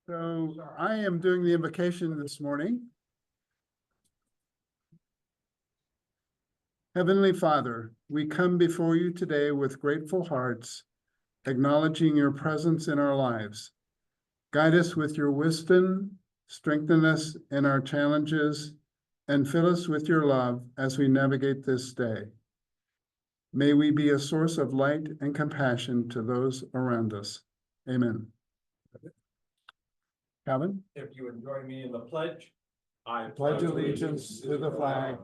So I am doing the invocation this morning. Heavenly Father, we come before you today with grateful hearts, acknowledging your presence in our lives. Guide us with your wisdom, strengthen us in our challenges, and fill us with your love as we navigate this day. May we be a source of light and compassion to those around us. Amen. Calvin? If you would join me in the pledge. I Pledge allegiance to the flag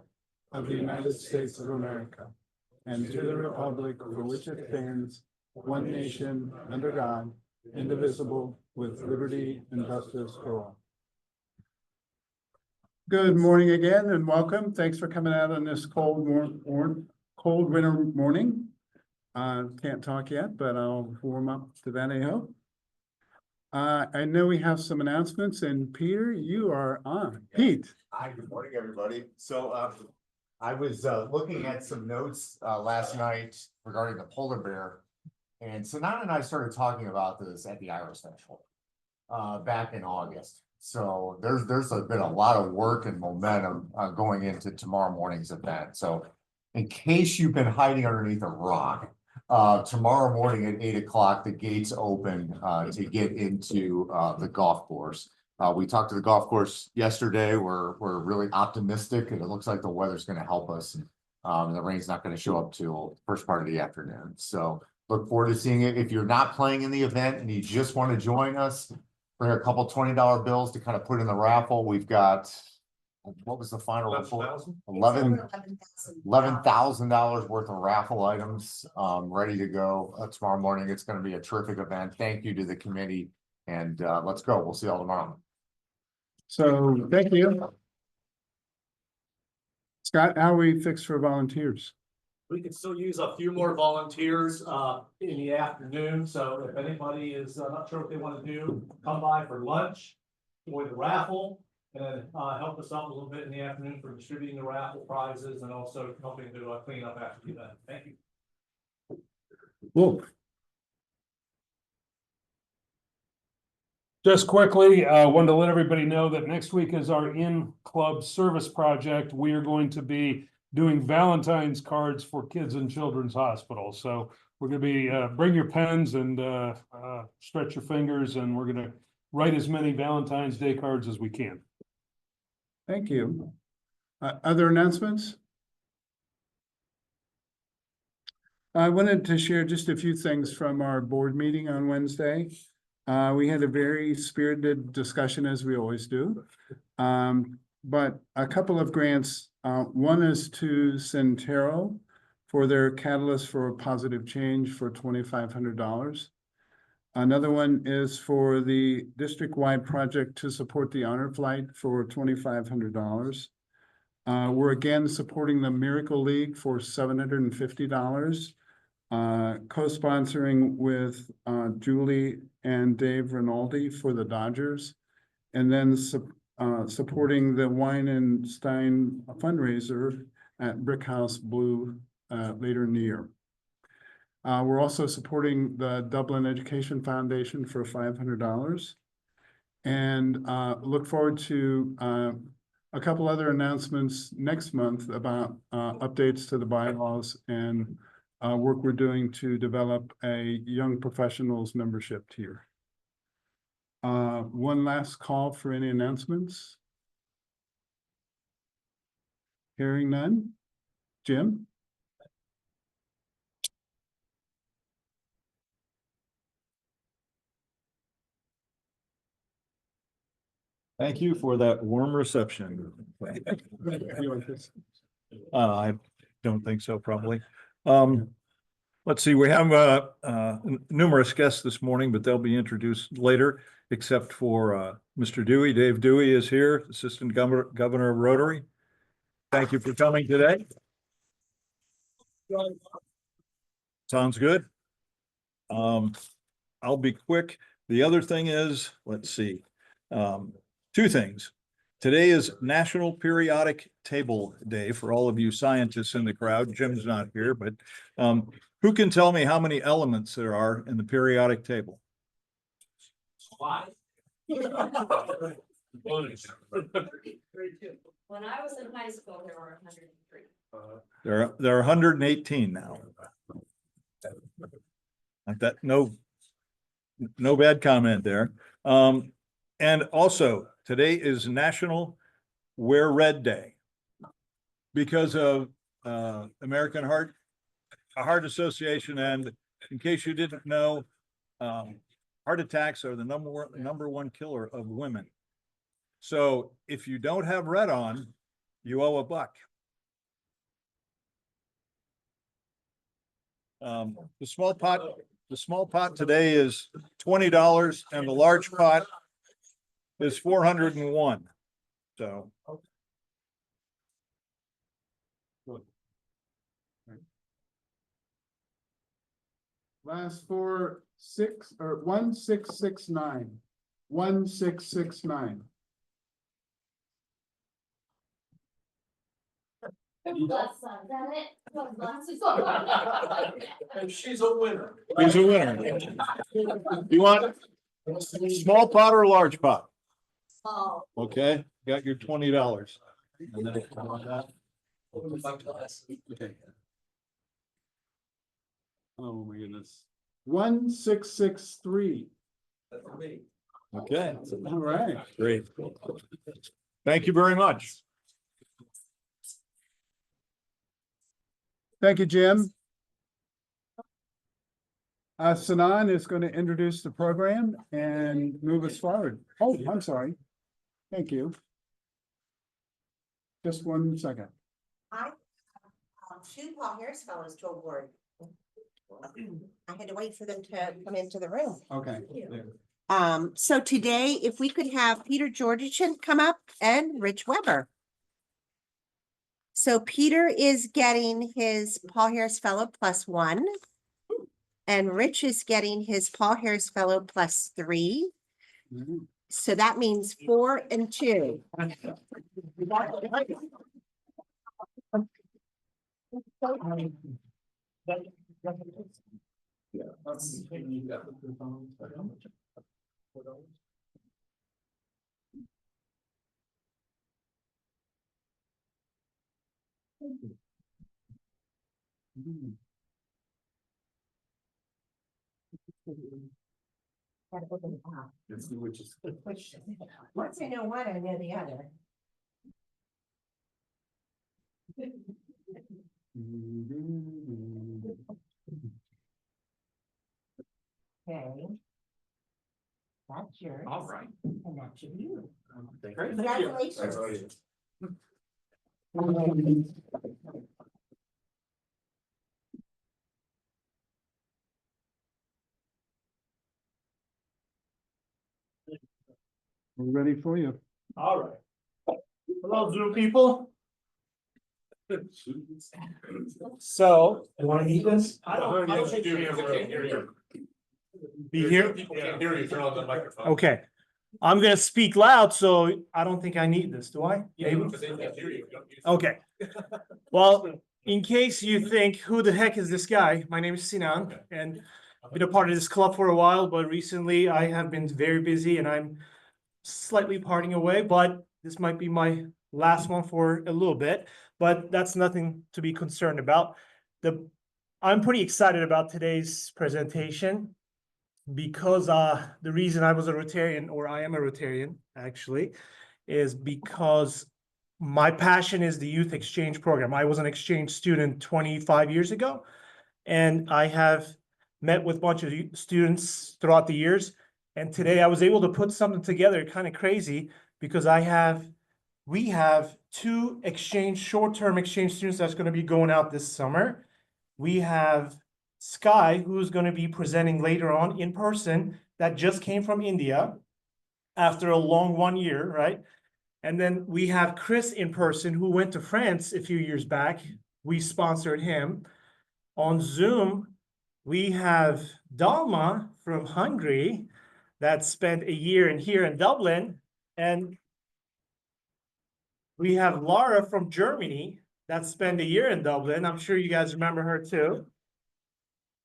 of the United States of America and to the republic for which it stands, one nation, under God, indivisible, with liberty and justice for all. Good morning again and welcome. Thanks for coming out on this cold winter morning. Can't talk yet, but I'll warm up to that, I hope. I know we have some announcements, and Peter, you are on. Pete. Hi, good morning, everybody. So I was looking at some notes last night regarding the polar bear. And Sanaa and I started talking about this at the Irish Festival back in August. So there's been a lot of work and momentum going into tomorrow morning's event. So in case you've been hiding underneath a rock, tomorrow morning at 8 o'clock, the gates open to get into the golf course. We talked to the golf course yesterday. We're really optimistic, and it looks like the weather's going to help us. And the rain's not going to show up till first part of the afternoon. So look forward to seeing it. If you're not playing in the event and you just want to join us, bring a couple $20 bills to kind of put in the raffle. We've got, what was the final report? $11,000 worth of raffle items ready to go tomorrow morning. It's going to be a terrific event. Thank you to the committee, and let's go. We'll see you all tomorrow. So thank you. Scott, how are we fixed for volunteers? We could still use a few more volunteers in the afternoon. So if anybody is not sure what they want to do, come by for lunch, join the raffle, and then help us out a little bit in the afternoon for distributing the raffle prizes and also helping to clean up after the event. Thank you. Wolf. Just quickly, wanted to let everybody know that next week is our in-club service project. We are going to be doing Valentine's cards for kids in Children's Hospital. So we're going to be, bring your pens and stretch your fingers, and we're going to write as many Valentine's Day cards as we can. Thank you. Other announcements? I wanted to share just a few things from our board meeting on Wednesday. We had a very spirited discussion, as we always do. But a couple of grants. One is to Centero for their Catalyst for Positive Change for $2,500. Another one is for the district-wide project to support the honor flight for $2,500. We're again supporting the Miracle League for $750. Co-sponsoring with Julie and Dave Rinaldi for the Dodgers, and then supporting the Wine and Stein fundraiser at Brick House Blue later in the year. We're also supporting the Dublin Education Foundation for $500, and look forward to a couple other announcements next month about updates to the bylaws and work we're doing to develop a young professionals membership tier. One last call for any announcements. Hearing none. Jim? Thank you for that warm reception. I don't think so, probably. Let's see, we have numerous guests this morning, but they'll be introduced later, except for Mr. Dewey. Dave Dewey is here, Assistant Governor of Rotary. Thank you for coming today. Sounds good. I'll be quick. The other thing is, let's see, two things. Today is National Periodic Table Day for all of you scientists in the crowd. Jim's not here, but who can tell me how many elements there are in the periodic table? 5. When I was in high school, there were 103. There are 118 now. Like that, no bad comment there. And also, today is National Wear Red Day. Because of American Heart Association, and in case you didn't know, heart attacks are the number one killer of women. So if you don't have red on, you owe $1. The small pot today is $20, and the large pot is 401. So. Last 4, 6, or 1669. 1669. Is that it? And she's a winner. He's a winner. You want small pot or large pot? Oh, Okay, got your $20. Okay. Oh my goodness. 1663. Okay, All right. great. Thank you very much. Thank you, Jim. Sanan is going to introduce the program and move us forward. Oh, I'm sorry. Thank you. Just 1 second. I two Paul Harris fellows to award. I had to wait for them to come into the room. Okay. So today, if we could have Peter Georgichen come up and Rich Weber. So Peter is getting his Paul Harris Fellow +1. And Rich is getting his Paul Harris Fellow +3. Mhm. So that means 4 and 2. Once I know one, I know the other. Okay. That's yours. All right. And that's you. Great. Congratulations. We're ready for you. All right. Hello, Zoom people. So, you wanna eat this? I don't think you do, because I can't hear you. Be here? People can't hear you, turn on the microphone. Okay. I'm gonna speak loud, so I don't think I need this, do I? Yeah, Maybe? because they can't hear you. Don't use- Okay. Well, in case you think, who the heck is this guy? My name is Sinan, and I've been a part of this club for a while, but recently I have been very busy and I'm slightly parting away, but this might be my last one for a little bit, but that's nothing to be concerned about. I'm pretty excited about today's presentation because the reason I was a Rotarian, or I am a Rotarian actually, is because my passion is the youth exchange program. I was an exchange student 25 years ago, and I have met with a bunch of students throughout the years. And today I was able to put something together kind of crazy because we have 2 short-term exchange students that's going to be going out this summer. We have Sky, who's going to be presenting later on in person, that just came from India after a long 1 year, right? And then we have Chris in person, who went to France a few years back. We sponsored him. On Zoom, we have Dalma from Hungary that spent a year here in Dublin. And we have Laura from Germany that spent a year in Dublin. I'm sure you guys remember her too.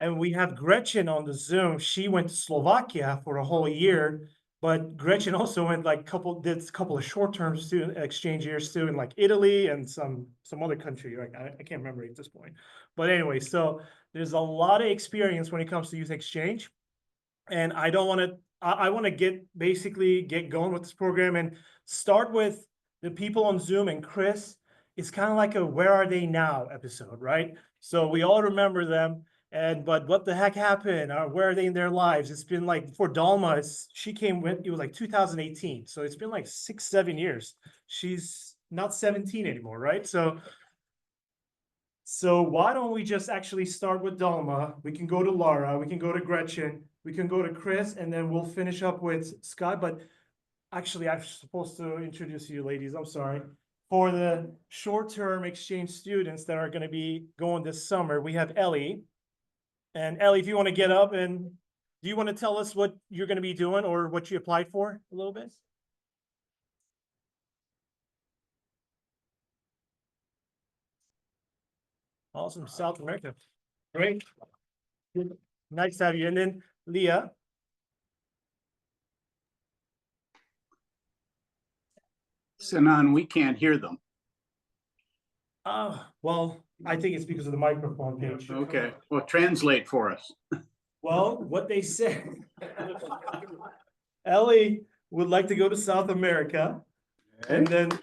And we have Gretchen on the Zoom. She went to Slovakia for a whole year, But Gretchen also went like did a couple of short-term student exchange years too in like Italy and some other country. Like I can't remember at this point. But anyway, so there's a lot of experience when it comes to youth exchange. And I don't want to, I want to get going with this program and start with the people on Zoom. And Chris, it's kind of like a where are they now episode, right? So we all remember them. But what the heck happened? Where are they in their lives? It's been like for Dalma, she came with, it was like 2018. So it's been like 6-7 years. She's not 17 anymore, right? So why don't we just actually start with Dalma? We can go to Laura, we can go to Gretchen, we can go to Chris, and then we'll finish up with Scott. But actually, I'm supposed to introduce you ladies, I'm sorry. For the short-term exchange students that are gonna be going this summer, we have Ellie. And Ellie, if you want to get up and do you want to tell us what you're going to be doing or what you applied for a little bit? Awesome. South America. Great. Nice to have you. And then Leah. Sinan, we can't hear them. Well, I think it's because of the microphone page. Okay, well, translate for us. Well, what they said. Ellie would like to go to South America. And then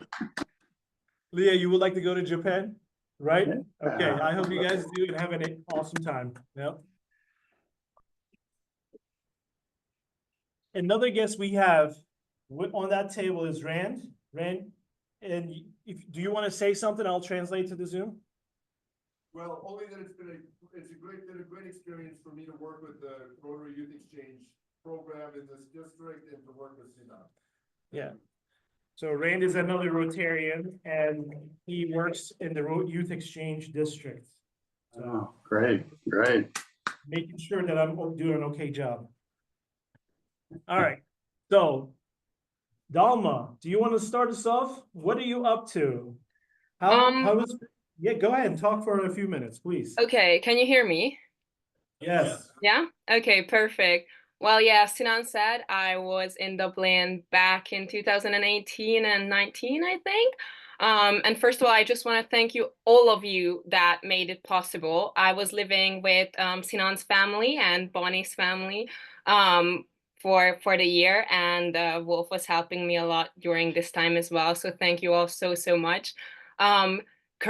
Leah, you would like to go to Japan, right? Okay, I hope you guys do and have an awesome time. Yep. Another guest we have on that table is Rand. Rand, and do you want to say something? I'll translate to the Zoom. Well, only that it's been a great experience for me to work with the Rotary Youth Exchange program in this district and to work with Sinan. Yeah. So Rand is another Rotarian and he works in the Youth Exchange district. So Oh, great, great. making sure that I'm doing an okay job. All right. So Dalma, do you want to start us off? What are you up to? How is Yeah, go ahead and talk for a few minutes, please. Okay, can you hear me? Yes. Yeah? Okay, perfect. Well, yeah, Sinan said I was in Dublin back in 2018 and 19, I think. And first of all, I just want to thank you, all of you that made it possible. I was living with Sinan's family and Bonnie's family for the year, and Wolf was helping me a lot during this time as well. So thank you all so, so much.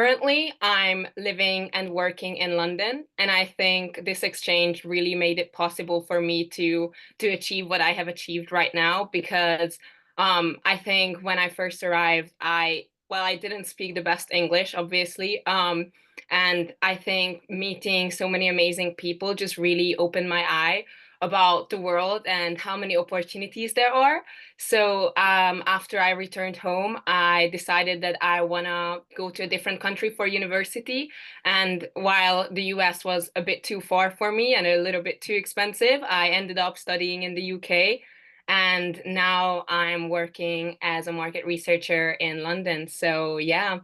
Currently, I'm living and working in London, and I think this exchange really made it possible for me to achieve what I have achieved right now, because I think when I first arrived, I didn't speak the best English, obviously, and I think meeting so many amazing people just really opened my eye about the world and how many opportunities there are. So after I returned home, I decided that I want to go to a different country for university. And while the US was a bit too far for me and a little bit too expensive, I ended up studying in the UK. And now I'm working as a market researcher in London. So yeah,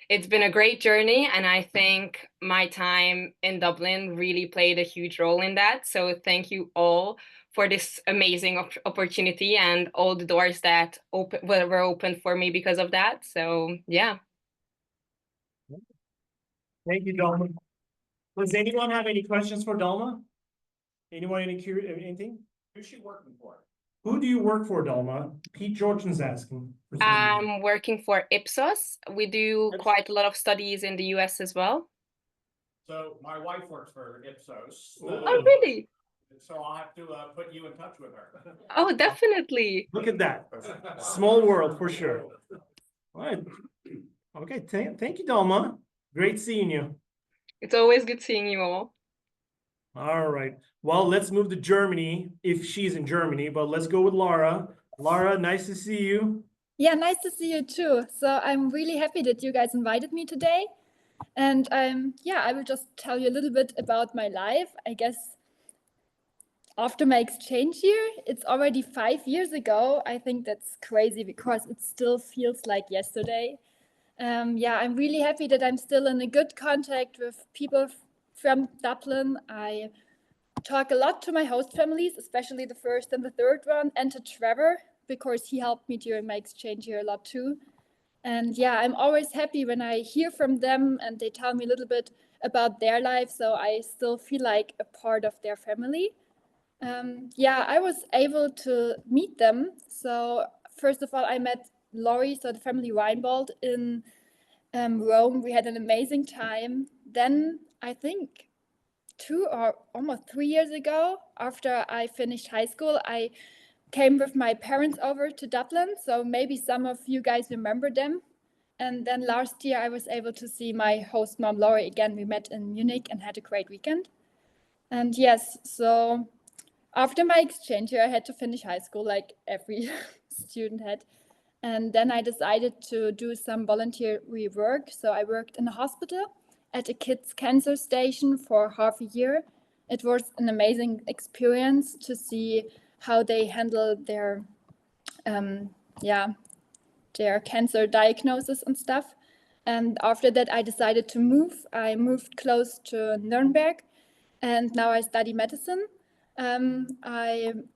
it's been a great journey, and I think my time in Dublin really played a huge role in that. So thank you all for this amazing opportunity and all the doors that were open for me because of that. So yeah. Thank you, Dalma. Does anyone have any questions for Dalma? Anyone anything? Who's she working for? Who do you work for, Dalma? Pete Jordan's asking. I'm working for Ipsos. We do quite a lot of studies in the US as well. So my wife works for Ipsos. Oh, really? So I'll have to put you in touch with her. Oh, definitely. Look at that. Small world for sure. All right. Okay, thank you, Dalma. Great seeing you. It's always good seeing you all. All right. Well, let's move to Germany if she's in Germany, but let's go with Laura. Laura, nice to see you. Yeah, nice to see you too. So I'm really happy that you guys invited me today. And yeah, I will just tell you a little bit about my life. I guess after my exchange year, it's already 5 years ago. I think that's crazy because it still feels like yesterday. Yeah, I'm really happy that I'm still in a good contact with people from Dublin. I talk a lot to my host families, especially the first and the third one, and to Trevor, because he helped me during my exchange here a lot too. And yeah, I'm always happy when I hear from them and they tell me a little bit about their life, so I still feel like a part of their family. Yeah, I was able to meet them. So first of all, I met Laurie, so the family Weinbold in Rome. We had an amazing time. Then I think 2 or almost 3 years ago, after I finished high school, I came with my parents over to Dublin. So maybe some of you guys remember them. And then last year I was able to see my host mom, Laurie, again. We met in Munich and had a great weekend. And yes, so after my exchange year, I had to finish high school like every student had. And then I decided to do some volunteer work. So I worked in a hospital at a kids' cancer station for half a year. It was an amazing experience to see how they handle their, their cancer diagnosis and stuff. And after that, I decided to move. I moved close to Nuremberg, and now I study medicine. I'm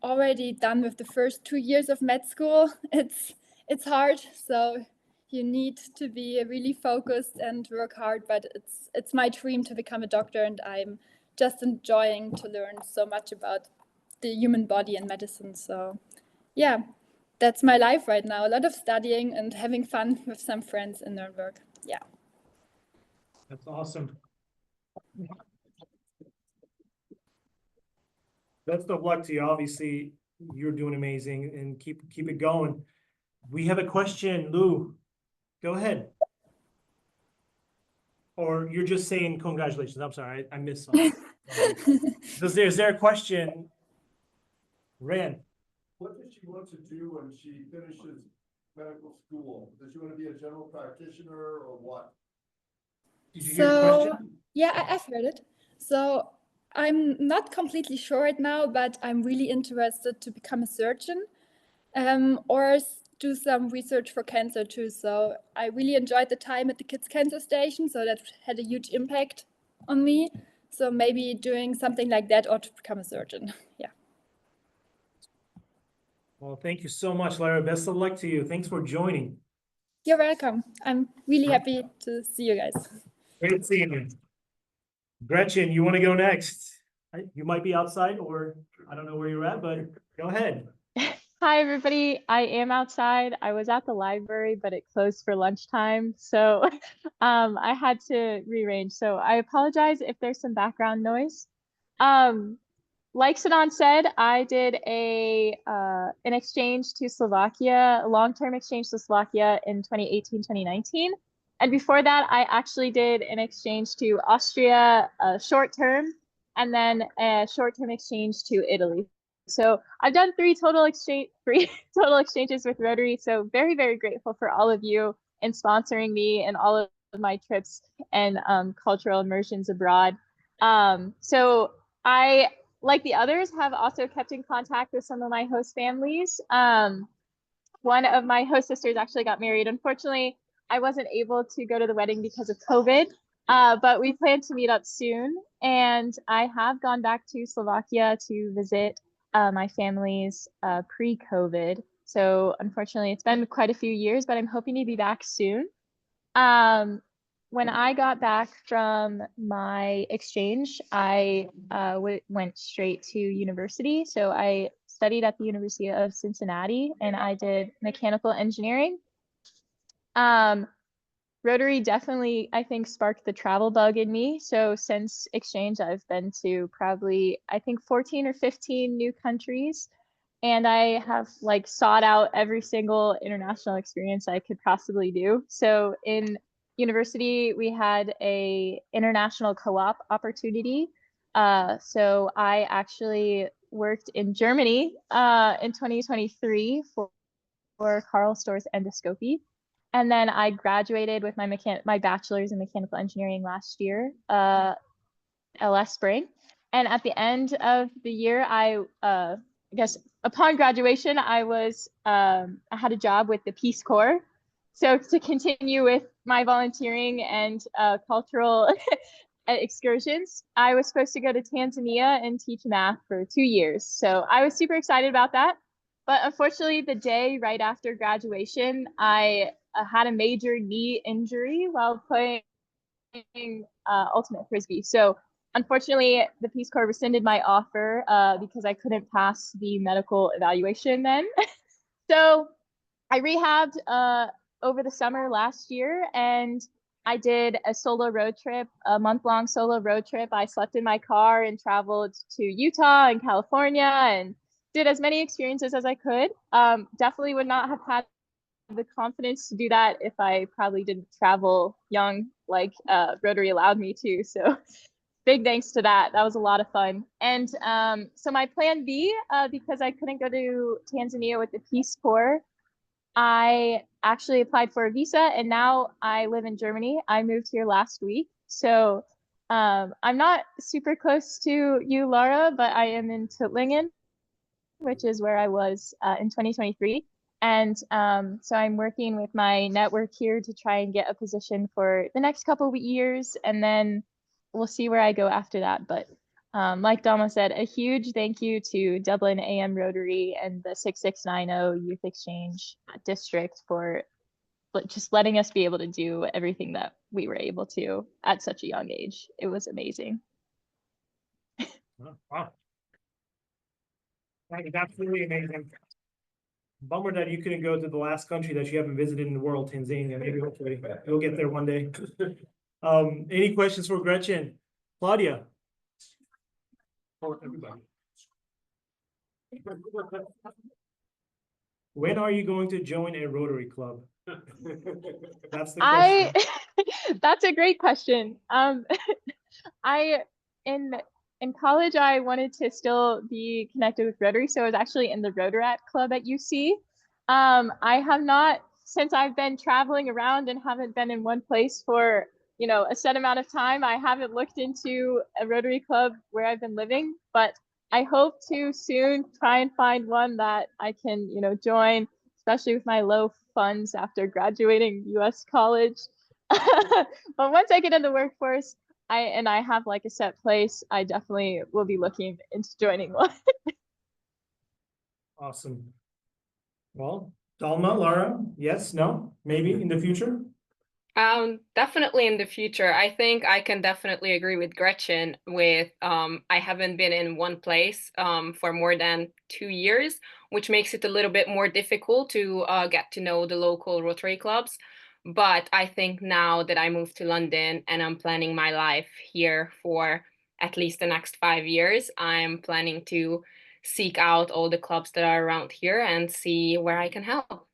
already done with the first 2 years of med school. It's hard, so you need to be really focused and work hard. But it's my dream to become a doctor, and I'm just enjoying to learn so much about the human body and medicine. So, yeah, that's my life right now. A lot of studying and having fun with some friends in Nuremberg. Yeah. That's awesome. Best of luck to you. Obviously, you're doing amazing and keep it going. We have a question, Lou. Go ahead. Or you're just saying congratulations. I'm sorry, I missed something. Is there a question? Ran. What does she want to do when she finishes medical school? Does she want to be a general practitioner or what? Did you hear the question? Yeah, I've heard it. So I'm not completely sure right now, but I'm really interested to become a surgeon, or do some research for cancer too. So I really enjoyed the time at the kids' cancer station, so that had a huge impact on me. So maybe doing something like that or to become a surgeon. Yeah. Well, thank you so much, Lara. Best of luck to you. Thanks for joining. You're welcome. I'm really happy to see you guys. Great seeing you. Gretchen, you want to go next? You might be outside, or I don't know where you're at, but go ahead. Hi, everybody. I am outside. I was at the library, but it closed for lunchtime. So I had to rearrange. So I apologize if there's some background noise. Like Sinan said, I did an exchange to Slovakia, a long-term exchange to Slovakia in 2018, 2019. And before that, I actually did an exchange to Austria, short-term, and then a short-term exchange to Italy. So I've done three total exchanges with Rotary. So very, very grateful for all of you in sponsoring me and all of my trips and cultural immersions abroad. So I, like the others, have also kept in contact with some of my host families. One of my host sisters actually got married. Unfortunately, I wasn't able to go to the wedding because of COVID, but we plan to meet up soon. And I have gone back to Slovakia to visit my family's pre-COVID. So unfortunately, it's been quite a few years, but I'm hoping to be back soon. When I got back from my exchange, I went straight to university. So I studied at the University of Cincinnati and I did mechanical engineering. Rotary definitely, I think, sparked the travel bug in me. So since exchange, I've been to probably, I think, 14 or 15 new countries. And I have like sought out every single international experience I could possibly do. So in university, we had a international co-op opportunity. So I actually worked in Germany in 2023 for Karl Storz endoscopy. And then I graduated with my bachelor's in mechanical engineering last year, LS spring. And at the end of the year, I guess upon graduation, I had a job with the Peace Corps. So to continue with my volunteering and cultural excursions. I was supposed to go to Tanzania and teach math for 2 years. So I was super excited about that. But unfortunately, the day right after graduation, I had a major knee injury while playing ultimate frisbee. So unfortunately, the Peace Corps rescinded my offer because I couldn't pass the medical evaluation then. So I rehabbed over the summer last year, and I did a solo road trip, a month-long solo road trip. I slept in my car and traveled to Utah and California and did as many experiences as I could. Definitely would not have had the confidence to do that if I probably didn't travel young like Rotary allowed me to. So big thanks to that. That was a lot of fun. And so my plan B, because I couldn't go to Tanzania with the Peace Corps, I actually applied for a visa and now I live in Germany. I moved here last week. So I'm not super close to you, Laura, but I am in Tuttlingen, which is where I was in 2023. And so I'm working with my network here to try and get a position for the next couple of years. And then we'll see where I go after that. But like Dama said, a huge thank you to Dublin AM Rotary and the 6690 Youth Exchange District for just letting us be able to do everything that we were able to at such a young age. It was amazing. Wow. That is absolutely amazing. Bummer that you couldn't go to the last country that you haven't visited in the world, Tanzania. Maybe hopefully you'll get there one day. Any questions for Gretchen? Claudia? For everybody. When are you going to join a Rotary Club? That's the question. That's a great question. I in college I wanted to still be connected with Rotary, so I was actually in the Rotaract Club at UC. I have not, since I've been traveling around and haven't been in one place for a set amount of time, I haven't looked into a Rotary Club where I've been living, but I hope to soon try and find one that I can join, especially with my low funds after graduating US college. But once I get in the workforce, I have like a set place, I definitely will be looking into joining one. Awesome. Well, Dalma, Laura, yes, no, maybe in the future? Definitely in the future. I think I can definitely agree with Gretchen with I haven't been in one place for more than 2 years, which makes it a little bit more difficult to get to know the local Rotary clubs. But I think now that I moved to London and I'm planning my life here for at least the next 5 years, I'm planning to seek out all the clubs that are around here and see where I can help.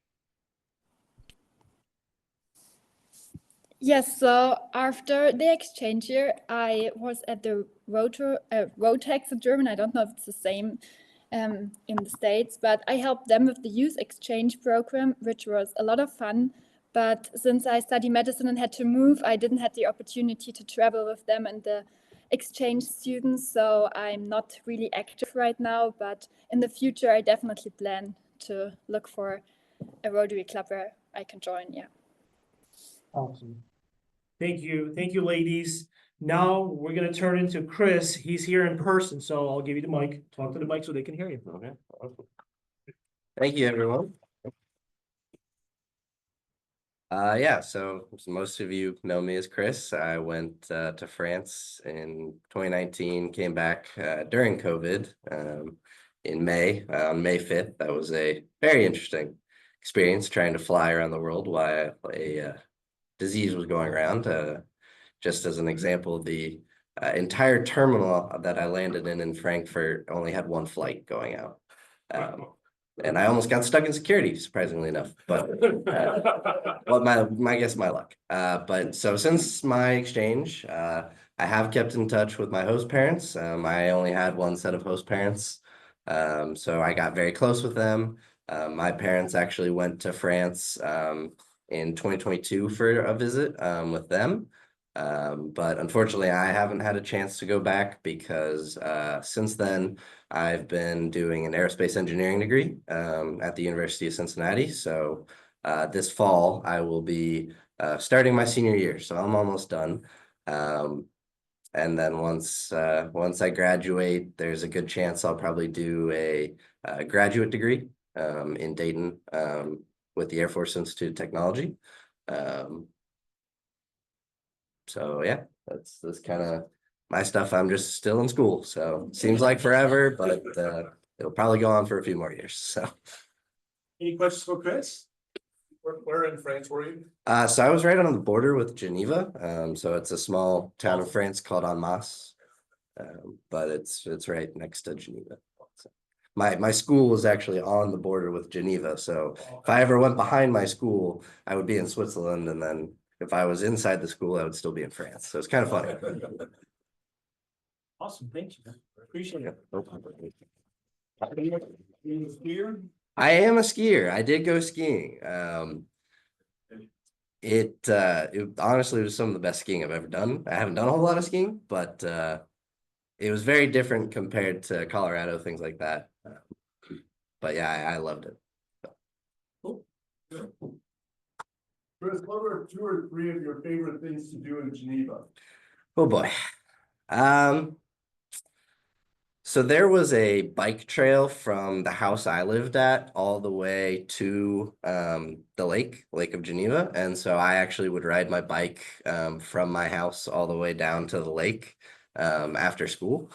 Yes, so after the exchange year, I was at the Rotex in German. I don't know if it's the same in the States, but I helped them with the youth exchange program, which was a lot of fun. But since I study medicine and had to move, I didn't have the opportunity to travel with them and the exchange students. So I'm not really active right now, but in the future, I definitely plan to look for a Rotary club where I can join, yeah. Awesome. Thank you, ladies. Now we're gonna turn into Chris. He's here in person, so I'll give you the mic. Talk to the mic so they can hear you. Okay. Thank you, everyone. Yeah, so most of you know me as Chris. I went to France in 2019, came back during COVID in May, on May 5th. That was a very interesting experience trying to fly around the world while a disease was going around. Just as an example, the entire terminal that I landed in Frankfurt only had one flight going out. And I almost got stuck in security, surprisingly enough, but well, my luck. But so since my exchange, I have kept in touch with my host parents. I only had one set of host parents. So I got very close with them. My parents actually went to France in 2022 for a visit with them. But unfortunately, I haven't had a chance to go back because since then, I've been doing an aerospace engineering degree at the University of Cincinnati. So this fall, I will be starting my senior year. So I'm almost done. And then once I graduate, there's a good chance I'll probably do a graduate degree in Dayton with the Air Force Institute of Technology. So yeah, that's kind of my stuff. I'm just still in school, so seems like forever, but it'll probably go on for a few more years. So. Any questions for Chris? Where in France were you? So I was right on the border with Geneva. So it's a small town in France called Annemasse. But it's right next to Geneva. So my school was actually on the border with Geneva. So if I ever went behind my school, I would be in Switzerland, and then if I was inside the school, I would still be in France. So it's kind of funny. Awesome, thank you. Appreciate it. I am a skier. I did go skiing. It honestly was some of the best skiing I've ever done. I haven't done a whole lot of skiing, but it was very different compared to Colorado, things like that. But yeah, I loved it. Chris, what are 2 or 3 of your favorite things to do in Geneva? Oh boy. So there was a bike trail from the house I lived at all the way to the Lake of Geneva. And so I actually would ride my bike from my house all the way down to the lake after school.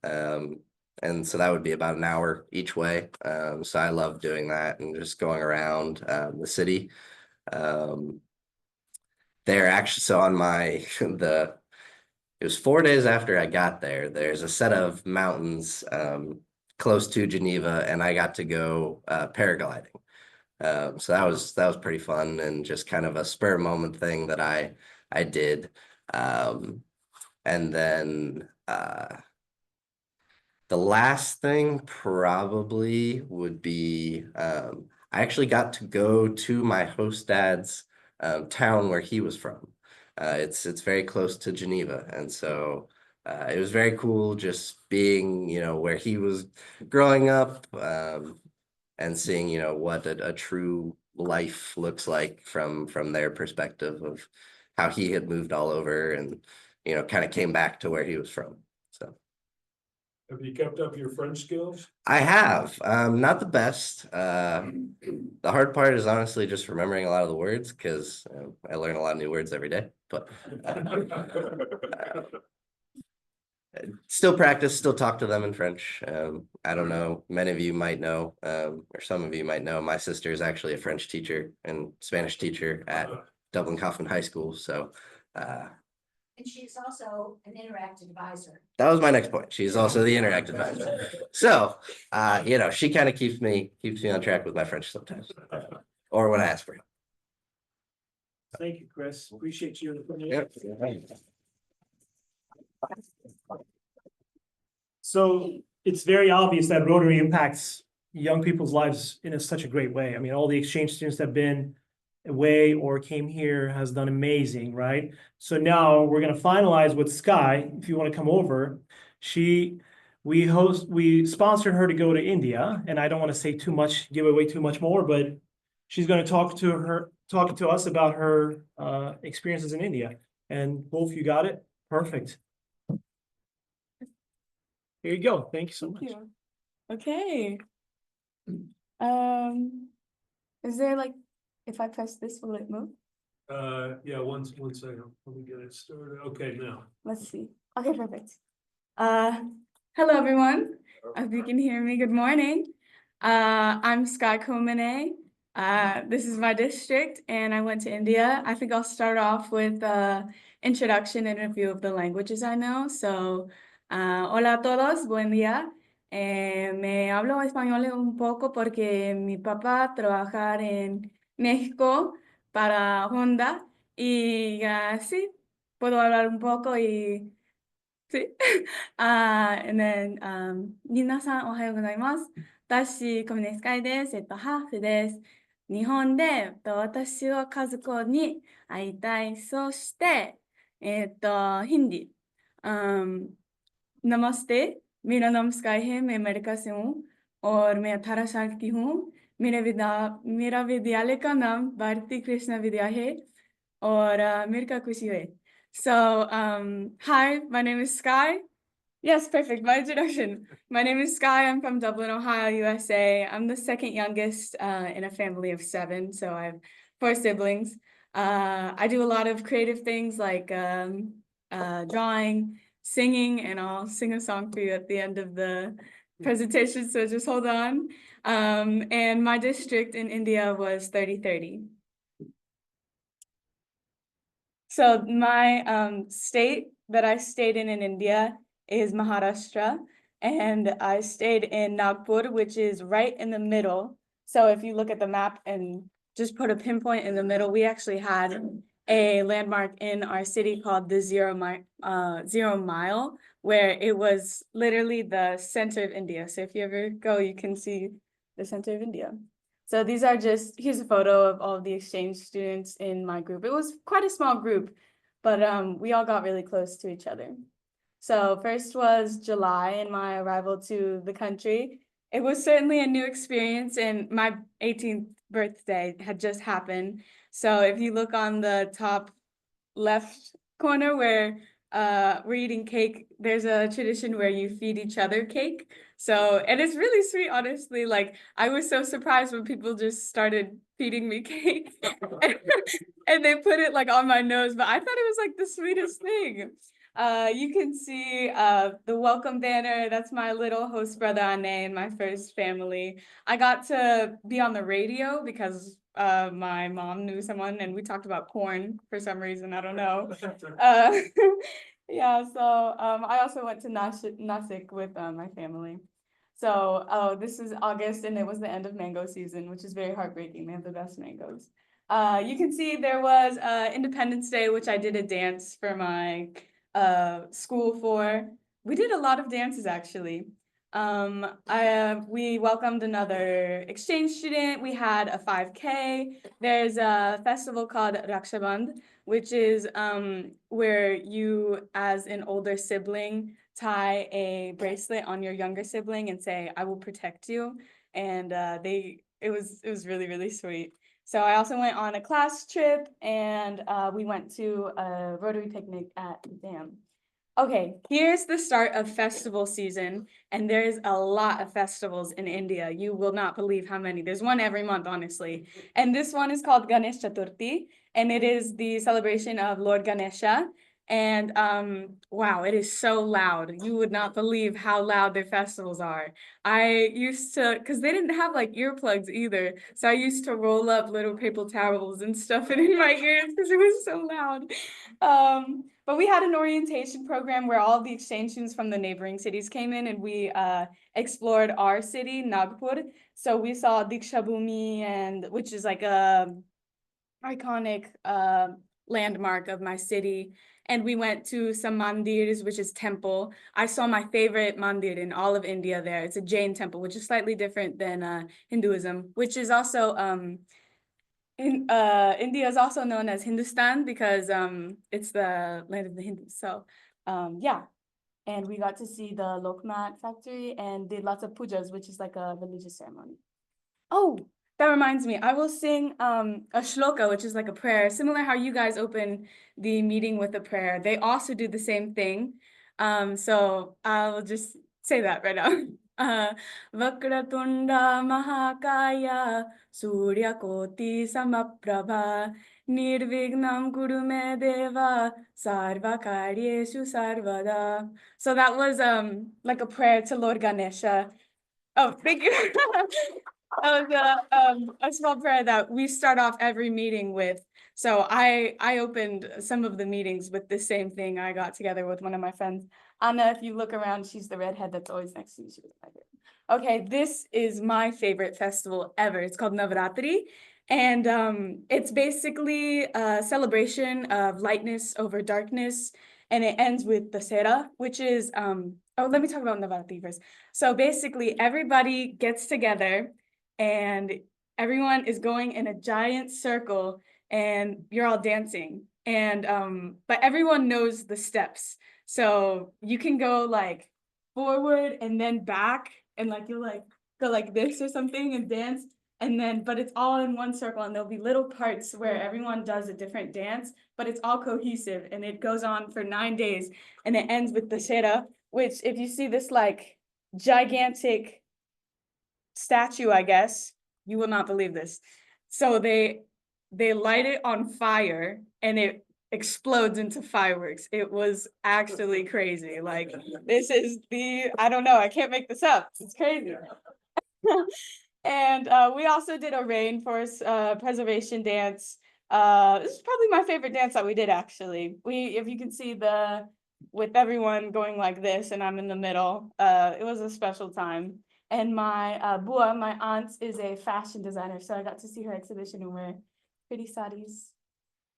And so that would be about an hour each way. So I love doing that and just going around the city. There actually, so on my, it was 4 days after I got there, there's a set of mountains close to Geneva, and I got to go paragliding. So that was pretty fun and just kind of a spur moment thing that I did. And then the last thing probably would be I actually got to go to my host dad's town where he was from. It's very close to Geneva, and so it was very cool just being, where he was growing up, and seeing, what a true life looks like from their perspective of how he had moved all over and, kind of came back to where he was from. So. Have you kept up your French skills? I have, not the best. The hard part is honestly just remembering a lot of the words because I learn a lot of new words every day, but still practice, still talk to them in French. I don't know, many of you might know, or some of you might know, my sister is actually a French teacher and Spanish teacher at Dublin Coffin High School. So, And she's also an interactive advisor. that was my next point. She's also the interactive advisor. So, she kind of keeps me on track with my French sometimes, or when I ask for help. Thank you, Chris. Appreciate you. Yep. So it's very obvious that Rotary impacts young people's lives in such a great way. I mean, all the exchange students that have been away or came here has done amazing, right? So now we're going to finalize with Sky. If you want to come over, we sponsored her to go to India, and I don't want to say too much, give away too much more, but she's going to talk to us about her experiences in India. And Wolf, you got it? Perfect. Here you go. Thank you so much. Okay. Is there like, if I press this, will it move? Yeah, one second. Let me get it started. Okay, now. Let's see. Okay, perfect. Hello everyone. I hope you can hear me. Good morning. I'm Sky Komane. This is my district and I went to India. I think I'll start off with introduction and review of the languages I know. So, hola a todos, buen día. Me hablo español un poco porque mi papá trabaja en México para Honda y sí, puedo hablar un poco y sí. And then, 皆さんおはようございます。私、小峰スカイです。ハーフです。日本で、私は家族に会いたい。そして、ヒンディ。नमस्ते मेरा नाम sky है मैं America से हूँ और मैं 18 साल की हूँ मेरा विद्यालय का नाम भारती कृष्णा विद्या है और मेरे का खुशी है So, hi, my name is Sky. Yes, perfect. My introduction. My name is Sky. I'm from Dublin, Ohio, USA. I'm the second youngest in a family of 7, so I have 4 siblings. I do a lot of creative things like drawing, singing, and I'll sing a song for you at the end of the presentation, so just hold on. And my district in India was 3030. So my state that I stayed in India is Maharashtra, and I stayed in Nagpur, which is right in the middle. So if you look at the map and just put a pinpoint in the middle, we actually had a landmark in our city called the Zero Mile, where it was literally the center of India. So if you ever go, you can see the center of India. So these are just, here's a photo of all of the exchange students in my group. It was quite a small group, but we all got really close to each other. So first was July and my arrival to the country. It was certainly a new experience, and my 18th birthday had just happened. So if you look on the top left corner where we're eating cake, there's a tradition where you feed each other cake. So, and it's really sweet, honestly. Like, I was so surprised when people just started feeding me cake and they put it like on my nose, but I thought it was like the sweetest thing. You can see the welcome banner. That's my little host brother Ane and my first family. I got to be on the radio because my mom knew someone and we talked about porn for some reason. I don't know. Yeah, so I also went to Nasik with my family. So this is August and it was the end of mango season, which is very heartbreaking. They have the best mangoes. You can see there was Independence Day, which I did a dance for my school for. We did a lot of dances actually. We welcomed another exchange student. We had a 5K. There's a festival called Raksha Bandh, which is where you, as an older sibling, tie a bracelet on your younger sibling and say, "I will protect you." And it was really, really sweet. So I also went on a class trip and we went to a Rotary picnic at the dam. Okay, here's the start of festival season, and there's a lot of festivals in India. You will not believe how many. There's one every month, honestly. And this one is called Ganesh Chaturthi, and it is the celebration of Lord Ganesha. And wow, it is so loud. You would not believe how loud their festivals are. I used to, because they didn't have like earplugs either. So I used to roll up little paper towels and stuff it in my ears because it was so loud. But we had an orientation program where all the exchange students from the neighboring cities came in and we explored our city, Nagpur. So we saw Diksha Bhumi, and which is like a iconic landmark of my city. And we went to some mandirs, which is temple. I saw my favorite mandir in all of India there. It's a Jain temple, which is slightly different than Hinduism, which is also India is also known as Hindustan because it's the land of the Hindus. So yeah, and we got to see the Lokmat factory and did lots of pujas, which is like a religious ceremony. Oh, that reminds me, I will sing a shloka, which is like a prayer, similar how you guys open the meeting with a prayer. They also do the same thing. So I'll just say that right now. Vakratunda Mahakaya Surya Koti Samaprabha Nirvignam Kuru Me Deva Sarva Karyeshu Sarvada. So that was like a prayer to Lord Ganesha. Oh, thank you. That was a small prayer that we start off every meeting with. So I opened some of the meetings with the same thing. I got together with one of my friends. Anna, if you look around, she's the redhead that's always next to you. She was my favorite. Okay, this is my favorite festival ever. It's called Navaratri. And it's basically a celebration of lightness over darkness. And it ends with Dasera, which is, oh, let me talk about Navaratri first. So basically, everybody gets together and everyone is going in a giant circle and you're all dancing. And but everyone knows the steps. So you can go like forward and then back and like you'll like go like this or something and dance. And then, but it's all in one circle, and there'll be little parts where everyone does a different dance, but it's all cohesive, and it goes on for 9 days, and it ends with the Shera, which if you see this like gigantic statue, I guess, you will not believe this. So they light it on fire and it explodes into fireworks. It was actually crazy. Like, this is I don't know, I can't make this up. It's crazy. And we also did a rainforest preservation dance. This is probably my favorite dance that we did, actually. If you can see with everyone going like this and I'm in the middle, it was a special time. And my bua, my aunt, is a fashion designer, so I got to see her exhibition and wear pretty saris.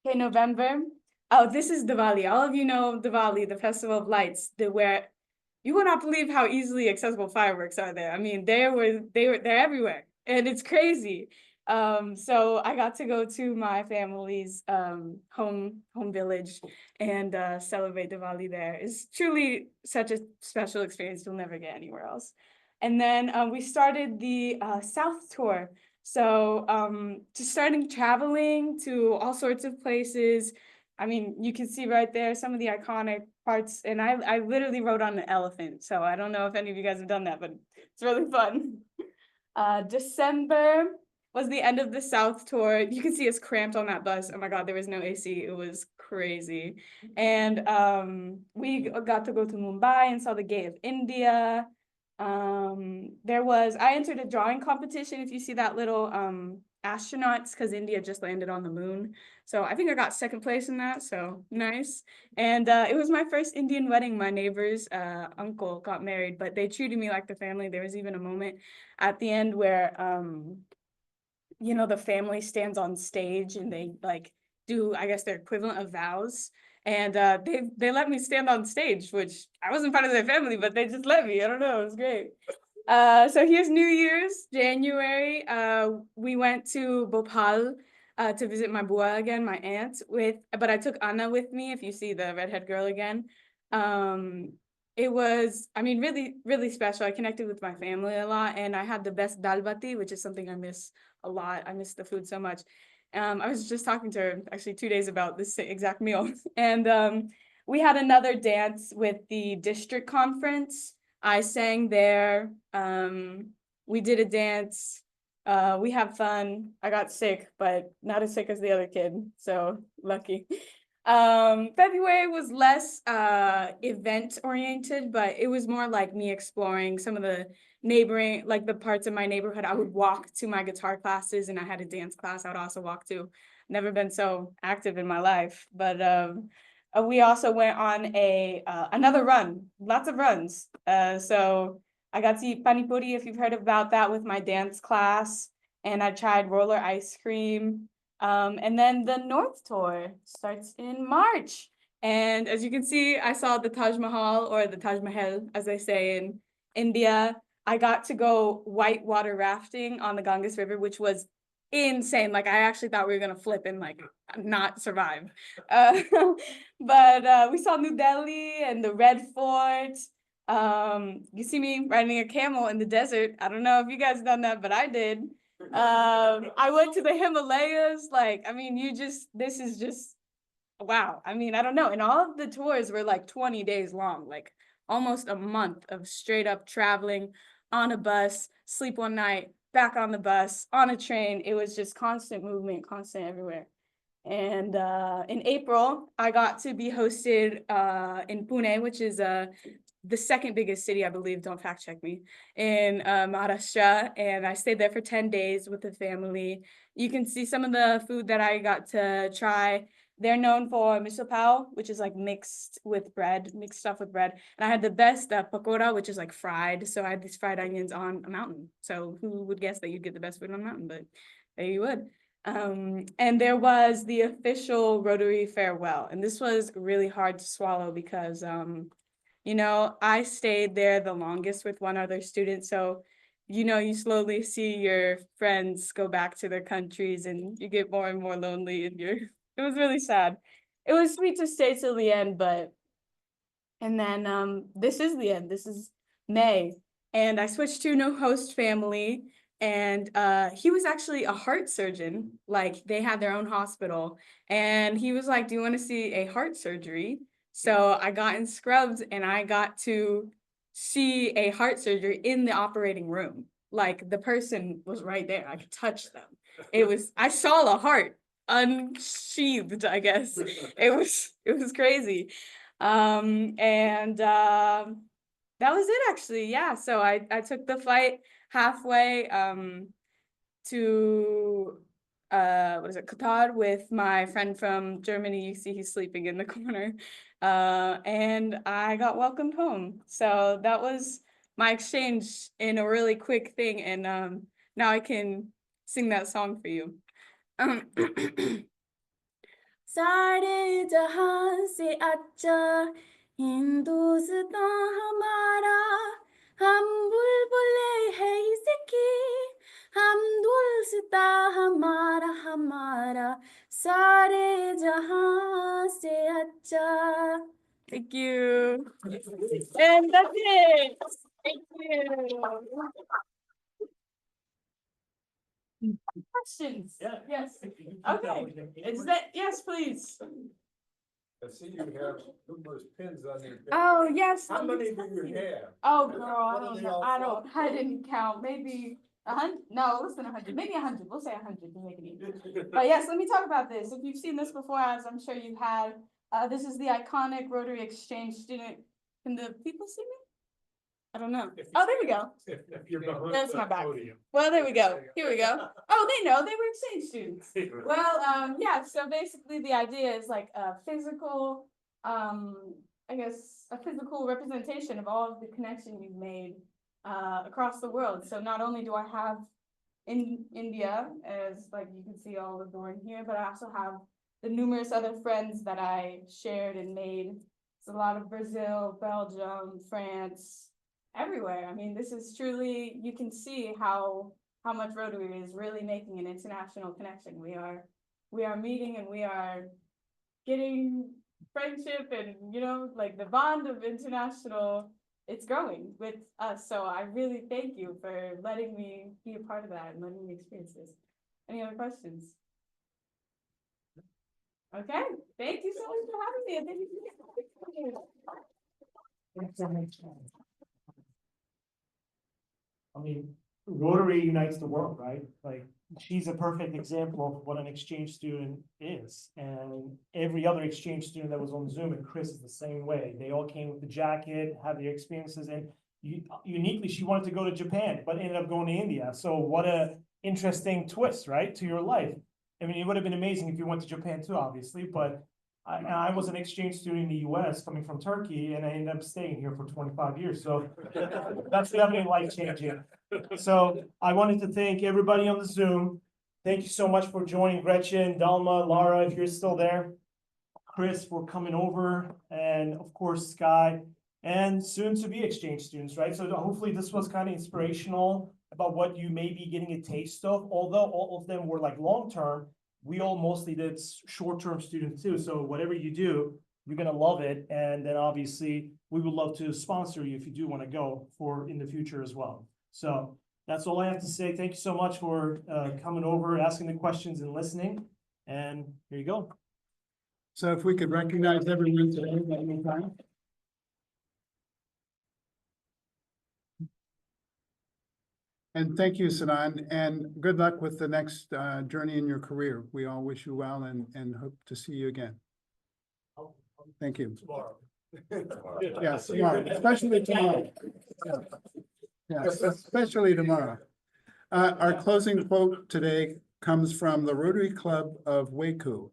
Okay, November. Oh, this is Diwali. All of you know Diwali, the Festival of Lights. You will not believe how easily accessible fireworks are there. I mean, they're everywhere, and it's crazy. So I got to go to my family's home village and celebrate Diwali there. It's truly such a special experience you'll never get anywhere else. And then we started the South tour. So just starting traveling to all sorts of places. I mean, you can see right there some of the iconic parts, and I literally rode on an elephant. So I don't know if any of you guys have done that, but it's really fun. December was the end of the South tour. You can see us cramped on that bus. Oh my God, there was no AC. It was crazy. And we got to go to Mumbai and saw the Gate of India. I entered a drawing competition. If you see that little astronauts, because India just landed on the moon. So I think I got second place in that, so nice. And it was my first Indian wedding. My neighbor's uncle got married, but they treated me like the family. There was even a moment at the end where the family stands on stage and they like do, I guess, their equivalent of vows. And they let me stand on stage, which I wasn't part of their family, but they just let me. I don't know, it was great. So here's New Year's, January. We went to Bhopal to visit my bua again, my aunt, but I took Anna with me, if you see the redhead girl again. It was, I mean, really, really special. I connected with my family a lot, and I had the best dal bati, which is something I miss a lot. I miss the food so much. I was just talking to her actually 2 days about this exact meal. And we had another dance with the district conference. I sang there. We did a dance. We had fun. I got sick, but not as sick as the other kid, so lucky. February was less event oriented, but it was more like me exploring some of the neighboring, like the parts of my neighborhood. I would walk to my guitar classes, and I had a dance class I would also walk to. Never been so active in my life, but we also went on another run, lots of runs. So I got to eat pani puri, if you've heard about that, with my dance class, and I tried roller ice cream. And then the North Tour starts in March. And as you can see, I saw the Taj Mahal, or the Taj Mahal, as they say in India. I got to go whitewater rafting on the Ganges River, which was insane. Like, I actually thought we were gonna flip and like not survive. But we saw New Delhi and the Red Fort. You see me riding a camel in the desert. I don't know if you guys done that, but I did. I went to the Himalayas. Like, I mean, this is just wow. I mean, I don't know. And all of the tours were like 20 days long, like almost a month of straight up traveling on a bus, sleep one night, back on the bus, on a train. It was just constant movement, constant everywhere. And in April, I got to be hosted in Pune, which is the second biggest city, I believe, don't fact check me, in Maharashtra. And I stayed there for 10 days with the family. You can see some of the food that I got to try. They're known for miso pav, which is like mixed stuff with bread. And I had the best pakora, which is like fried. So I had these fried onions on a mountain. So who would guess that you'd get the best food on a mountain? But there you would. And there was the official Rotary farewell. And this was really hard to swallow because, I stayed there the longest with one other student. So, you slowly see your friends go back to their countries and you get more and more lonely, and it was really sad. It was sweet to stay till the end, and then this is the end. This is May. And I switched to no host family. And he was actually a heart surgeon, like they had their own hospital. And he was like, do you want to see a heart surgery? So I got in scrubs and I got to see a heart surgery in the operating room. Like the person was right there. I could touch them. I saw the heart unsheathed, I guess. It was crazy. That was it actually. Yeah. So I took the flight halfway to what is it, Qatar, with my friend from Germany. You see he's sleeping in the corner. And I got welcomed home. So that was my exchange in a really quick thing. And now I can sing that song for you. सारे जहां से अच्छा हिंदुस्तान हमारा हम बुलबुले हैं इसकी हम दुल्सता हमारा हमारा सारे जहां से अच्छा. Thank you. And that's it. Thank you. Questions? Yeah. Yes. Okay. Is that, yes, please. I see you have numerous pins on your. Oh, yes. How let me many tell do you have? Oh, girl, I What are don't they know. all I didn't count. Maybe 100. No, less than 100. Maybe 100. We'll say 100 to make it easy. But yes, let me talk about this. If you've seen this before, as I'm sure you have, this is the iconic Rotary Exchange student. Can the people see me? I don't know. Oh, there we go. If you're behind That's the my back. podium. Well, there we go. Here we go. Oh, they know. They were exchange students. Well, yeah, so basically the idea is like a physical, I guess, a physical representation of all of the connections you've made across the world. So not only do I have in India, as like you can see all of Doran here, but I also have the numerous other friends that I shared and made. It's a lot of Brazil, Belgium, France, everywhere. I mean, this is truly, you can see how much Rotary is really making an international connection. We are meeting and we are getting friendship and, you know, like the bond of international, it's growing with us. So I really thank you for letting me be a part of that and letting me experience this. Any other questions? Okay, thank you so much for having me. And thank you. I mean, Rotary unites the world, right? Like, she's a perfect example of what an exchange student is. And every other exchange student that was on Zoom, and Chris is the same way. They all came with the jacket, had their experiences, and uniquely, she wanted to go to Japan, but ended up going to India. So what a interesting twist, right, to your life. I mean, it would have been amazing if you went to Japan too, obviously, but I was an exchange student in the US coming from Turkey, and I ended up staying here for 25 years. So that's definitely life-changing. So I wanted to thank everybody on the Zoom. Thank you so much for joining, Gretchen, Dalma, Lara, if you're still there, Chris for coming over, and of course, Sky, and soon to be exchange students, right? So hopefully this was kind of inspirational about what you may be getting a taste of, although all of them were like long-term. We all mostly did short-term students too. So whatever you do, you're gonna love it. And then obviously we would love to sponsor you if you do want to go for in the future as well. So that's all I have to say. Thank you so much for coming over, asking the questions and listening. And here you go. So if we could recognize everyone today at any time. And thank you, Sinan, and good luck with the next journey in your career. We all wish you well and hope to see you again. Thank you. Tomorrow. Yes, tomorrow, especially tomorrow. Yes, especially tomorrow. Our closing quote today comes from the Rotary Club of Waco.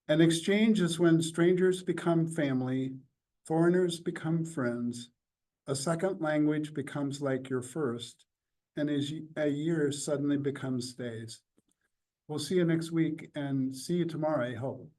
An exchange is when strangers become family, foreigners become friends, a second language becomes like your first, and as a year suddenly becomes days. We'll see you next week and see you tomorrow, I hope.